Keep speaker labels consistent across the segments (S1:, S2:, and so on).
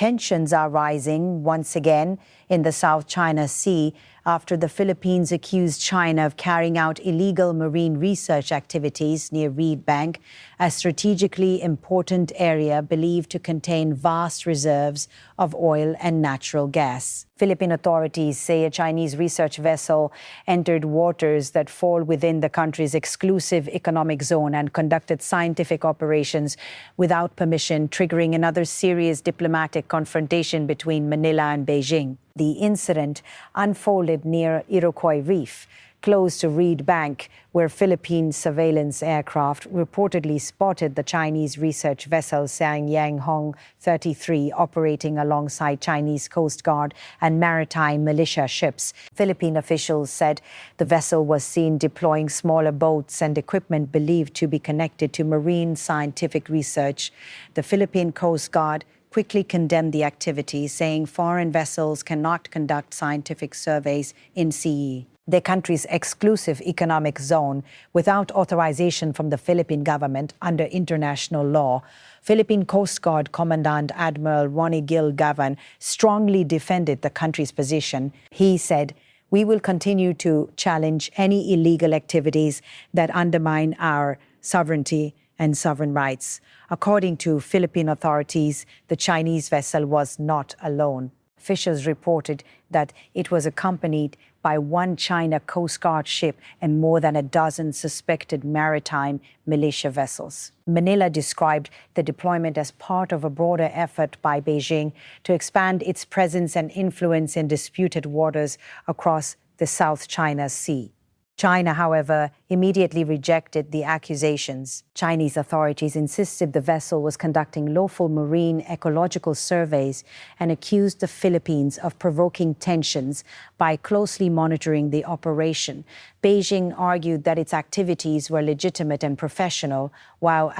S1: Tensions are rising once again in the South China Sea after the Philippines accused China of carrying out illegal marine research activities near Reed Bank, a strategically important area believed to contain vast reserves of oil and natural gas. Philippine authorities say a Chinese research vessel entered waters that fall within the country's exclusive economic zone and conducted scientific operations without permission, triggering another serious diplomatic confrontation between Manila and Beijing. The incident unfolded near Iroquois Reef, close to Reed Bank, where Philippine surveillance aircraft reportedly spotted the Chinese research vessel Yang Hong 33 operating alongside Chinese Coast Guard and maritime militia ships. Philippine officials said the vessel was seen deploying smaller boats and equipment believed to be connected to marine scientific research. The Philippine Coast Guard quickly condemned the activity, saying foreign vessels cannot conduct scientific surveys in CE, their country's exclusive economic zone, without authorization from the Philippine government under international law. Philippine Coast Guard Commandant Admiral Ronnie Gil Gavan strongly defended the country's position. He said, "We will continue to challenge any illegal activities that undermine our sovereignty and sovereign rights." According to Philippine authorities, the Chinese vessel was not alone. Officials reported that it was accompanied by one China Coast Guard ship and more than a dozen suspected maritime militia vessels. Manila described the deployment as part of a broader effort by Beijing to expand its presence and influence in disputed waters across the South China Sea. China, however, immediately rejected the accusations. Chinese authorities insisted the vessel was conducting lawful marine ecological surveys and accused the Philippines of provoking tensions by closely monitoring the operation. Beijing argued that its activities were legitimate and professional, while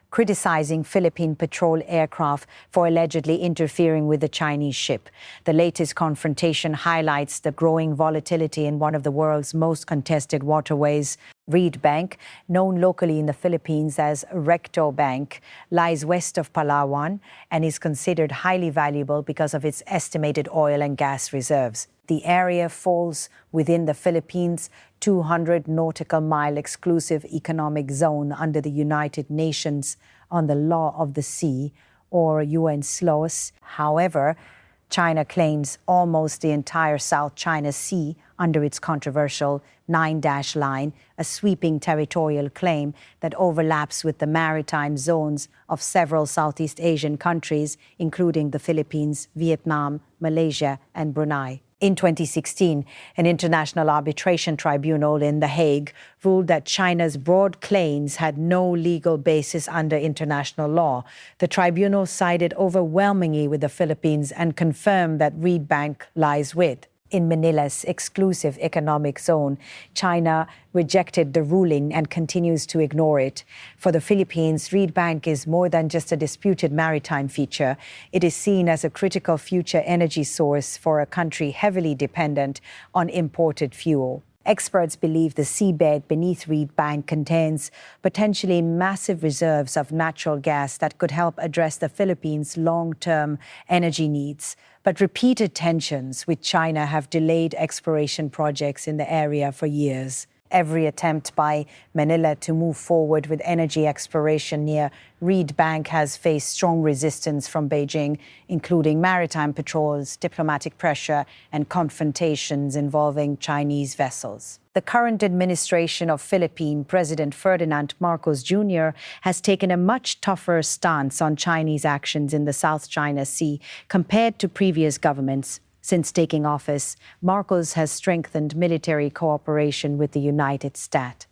S1: criticizing Philippine patrol aircraft for allegedly interfering with the Chinese ship. The latest confrontation highlights the growing volatility in one of the world's most contested waterways. Reed Bank, known locally in the Philippines as Recto Bank, lies west of Palawan and is considered highly valuable because of its estimated oil and gas reserves. The area falls within the Philippines' 200 nautical mile exclusive economic zone under the United Nations on the Law of the Sea, or UN SLOS. However, China claims almost the entire South China Sea under its controversial 9-dash line, a sweeping territorial claim that overlaps with the maritime zones of several Southeast Asian countries, including the Philippines, Vietnam, Malaysia, and Brunei. In 2016, an international arbitration tribunal in The Hague ruled that China's broad claims had no legal basis under international law. The tribunal sided overwhelmingly with the Philippines and confirmed that Reed Bank lies in Manila's exclusive economic zone. China rejected the ruling and continues to ignore it. For the Philippines, Reed Bank is more than just a disputed maritime feature. It is seen as a critical future energy source for a country heavily dependent on imported fuel. Experts believe the seabed beneath Reed Bank contains potentially massive reserves of natural gas that could help address the Philippines' long-term energy needs. But repeated tensions with China have delayed exploration projects in the area for years. Every attempt by Manila to move forward with energy exploration near Reed Bank has faced strong resistance from Beijing, including maritime patrols, diplomatic pressure, and confrontations involving Chinese vessels. The current administration of Philippine President Ferdinand Marcos Jr. has taken a much tougher stance on Chinese actions in the South China Sea compared to previous governments. Since taking office, Marcos has strengthened military cooperation with the United States,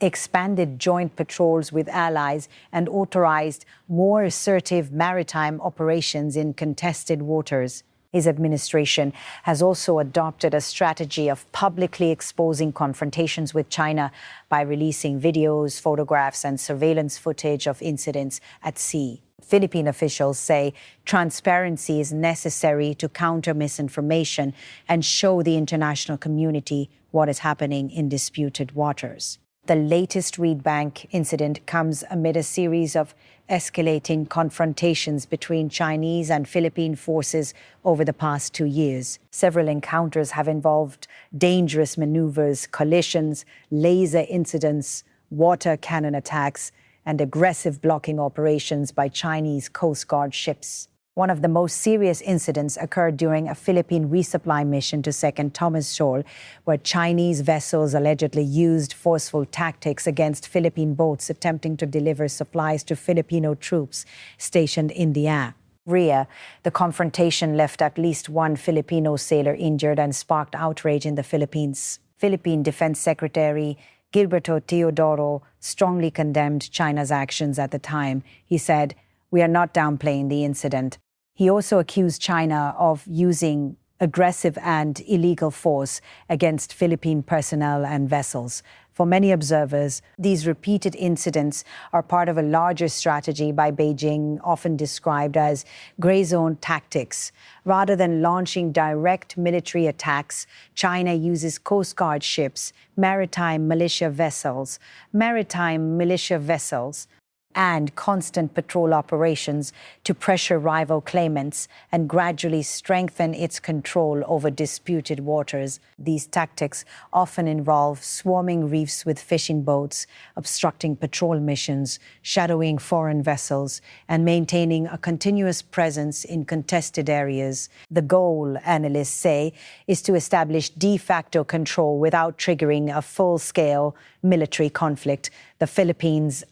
S1: expanded joint patrols with allies, and authorized more assertive maritime operations in contested waters. His administration has also adopted a strategy of publicly exposing confrontations with China by releasing videos, photographs, and surveillance footage of incidents at sea. Philippine officials say transparency is necessary to counter misinformation and show the international community what is happening in disputed waters. The latest Reed Bank incident comes amid a series of escalating confrontations between Chinese and Philippine forces over the past 2 years. Several encounters have involved dangerous maneuvers, collisions, laser incidents, water cannon attacks, and aggressive blocking operations by Chinese Coast Guard ships. One of the most serious incidents occurred during a Philippine resupply mission to Second Thomas Shoal, where Chinese vessels allegedly used forceful tactics against Philippine boats attempting to deliver supplies to Filipino troops stationed in the area. The confrontation left at least one Filipino sailor injured and sparked outrage in the Philippines. Philippine Defense Secretary Gilberto Teodoro strongly condemned China's actions at the time. He said, "We are not downplaying the incident." He also accused China of using aggressive and illegal force against Philippine personnel and vessels. For many observers, these repeated incidents are part of a larger strategy by Beijing, often described as gray zone tactics. Rather than launching direct military attacks, China uses Coast Guard ships, maritime militia vessels, and constant patrol operations to pressure rival claimants and gradually strengthen its control over disputed waters. These tactics often involve swarming reefs with fishing boats, obstructing patrol missions, shadowing foreign vessels, and maintaining a continuous presence in contested areas. The goal, analysts say, is to establish de facto control without triggering a full-scale military conflict. The Philippines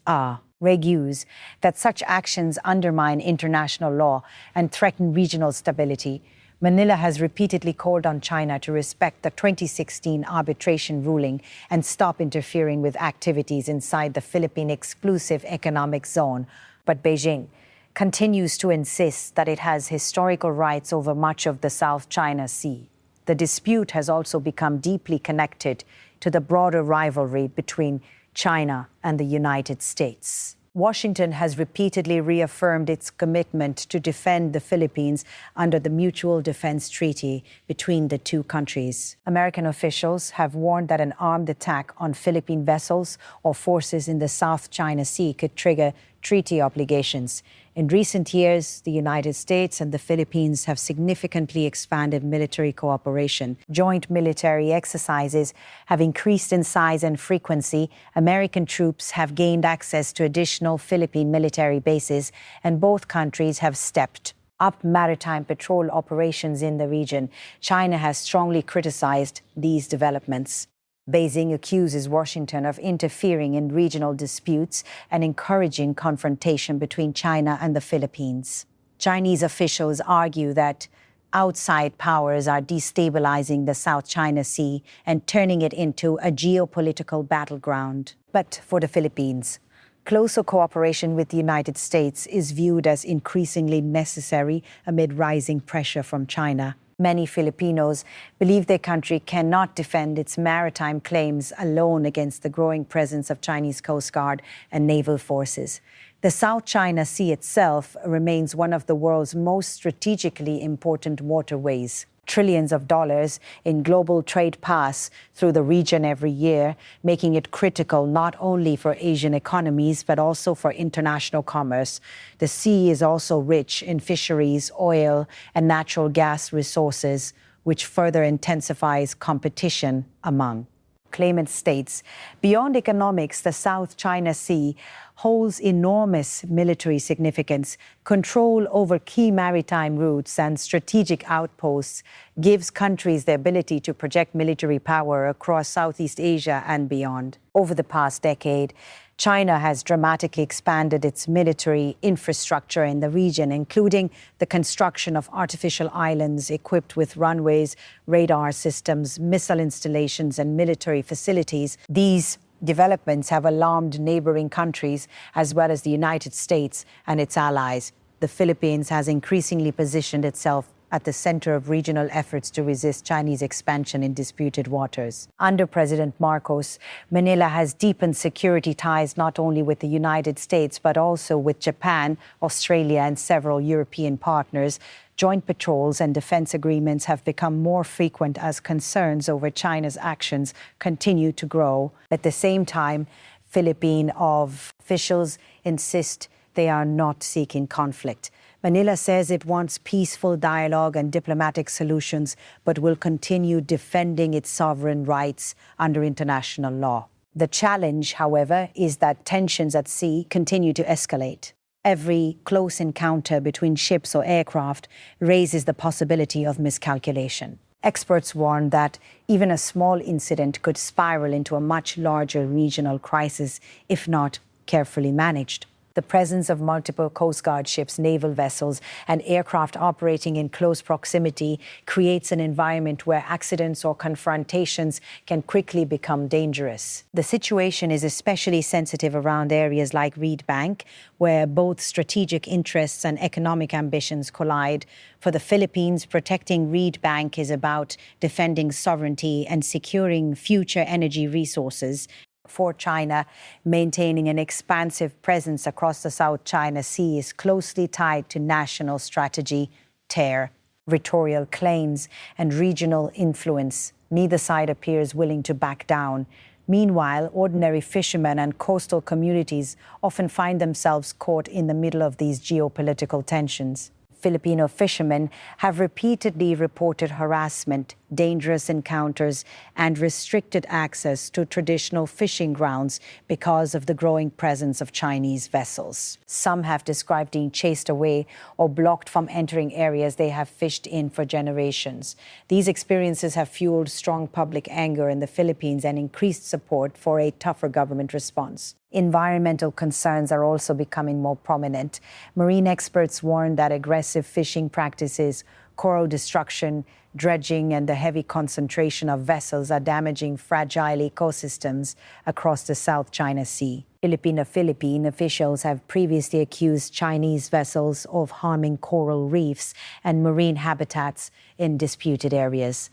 S1: argues that such actions undermine international law and threaten regional stability. Manila has repeatedly called on China to respect the 2016 arbitration ruling and stop interfering with activities inside the Philippine exclusive economic zone. But Beijing continues to insist that it has historical rights over much of the South China Sea. The dispute has also become deeply connected to the broader rivalry between China and the United States. Washington has repeatedly reaffirmed its commitment to defend the Philippines under the Mutual Defense Treaty between the two countries. American officials have warned that an armed attack on Philippine vessels or forces in the South China Sea could trigger treaty obligations. In recent years, the United States and the Philippines have significantly expanded military cooperation. Joint military exercises have increased in size and frequency. American troops have gained access to additional Philippine military bases, and both countries have stepped up maritime patrol operations in the region. China has strongly criticized these developments. Beijing accuses Washington of interfering in regional disputes and encouraging confrontation between China and the Philippines. Chinese officials argue that outside powers are destabilizing the South China Sea and turning it into a geopolitical battleground. But for the Philippines, closer cooperation with the United States is viewed as increasingly necessary amid rising pressure from China. Many Filipinos believe their country cannot defend its maritime claims alone against the growing presence of Chinese Coast Guard and naval forces. The South China Sea itself remains one of the world's most strategically important waterways. Trillions of dollars in global trade pass through the region every year, making it critical not only for Asian economies, but also for international commerce. The sea is also rich in fisheries, oil, and natural gas resources, which further intensifies competition among claimant states. Beyond economics, the South China Sea holds enormous military significance. Control over key maritime routes and strategic outposts gives countries the ability to project military power across Southeast Asia and beyond. Over the past decade, China has dramatically expanded its military infrastructure in the region, including the construction of artificial islands equipped with runways, radar systems, missile installations, and military facilities. These developments have alarmed neighboring countries as well as the United States and its allies. The Philippines has increasingly positioned itself at the center of regional efforts to resist Chinese expansion in disputed waters. Under President Marcos, Manila has deepened security ties not only with the United States, but also with Japan, Australia, and several European partners. Joint patrols and defense agreements have become more frequent as concerns over China's actions continue to grow. At the same time, Philippine officials insist they are not seeking conflict. Manila says it wants peaceful dialogue and diplomatic solutions, but will continue defending its sovereign rights under international law. The challenge, however, is that tensions at sea continue to escalate. Every close encounter between ships or aircraft raises the possibility of miscalculation. Experts warn that even a small incident could spiral into a much larger regional crisis if not carefully managed. The presence of multiple Coast Guard ships, naval vessels, and aircraft operating in close proximity creates an environment where accidents or confrontations can quickly become dangerous. The situation is especially sensitive around areas like Reed Bank, where both strategic interests and economic ambitions collide. For the Philippines, protecting Reed Bank is about defending sovereignty and securing future energy resources. For China, maintaining an expansive presence across the South China Sea is closely tied to national strategy, territorial claims, and regional influence. Neither side appears willing to back down. Meanwhile, ordinary fishermen and coastal communities often find themselves caught in the middle of these geopolitical tensions. Filipino fishermen have repeatedly reported harassment, dangerous encounters, and restricted access to traditional fishing grounds because of the growing presence of Chinese vessels. Some have described being chased away or blocked from entering areas they have fished in for generations. These experiences have fueled strong public anger in the Philippines and increased support for a tougher government response. Environmental concerns are also becoming more prominent. Marine experts warn that aggressive fishing practices, coral destruction, dredging, and the heavy concentration of vessels are damaging fragile ecosystems across the South China Sea. Philippine officials have previously accused Chinese vessels of harming coral reefs and marine habitats in disputed areas.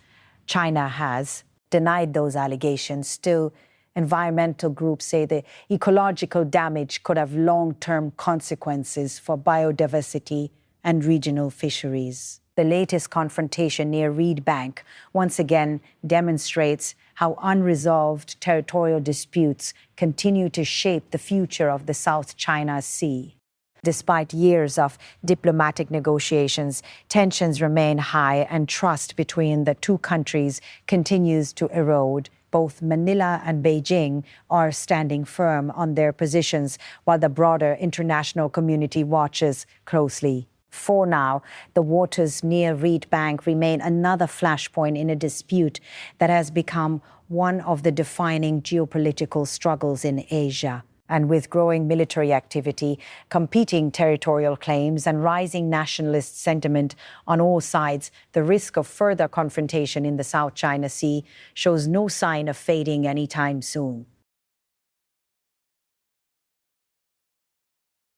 S1: China has denied those allegations. Still, environmental groups say the ecological damage could have long-term consequences for biodiversity and regional fisheries. The latest confrontation near Reed Bank once again demonstrates how unresolved territorial disputes continue to shape the future of the South China Sea. Despite years of diplomatic negotiations, tensions remain high and trust between the two countries continues to erode. Both Manila and Beijing are standing firm on their positions, while the broader international community watches closely. For now, the waters near Reed Bank remain another flashpoint in a dispute that has become one of the defining geopolitical struggles in Asia. And with growing military activity, competing territorial claims, and rising nationalist sentiment on all sides, the risk of further confrontation in the South China Sea shows no sign of fading anytime soon.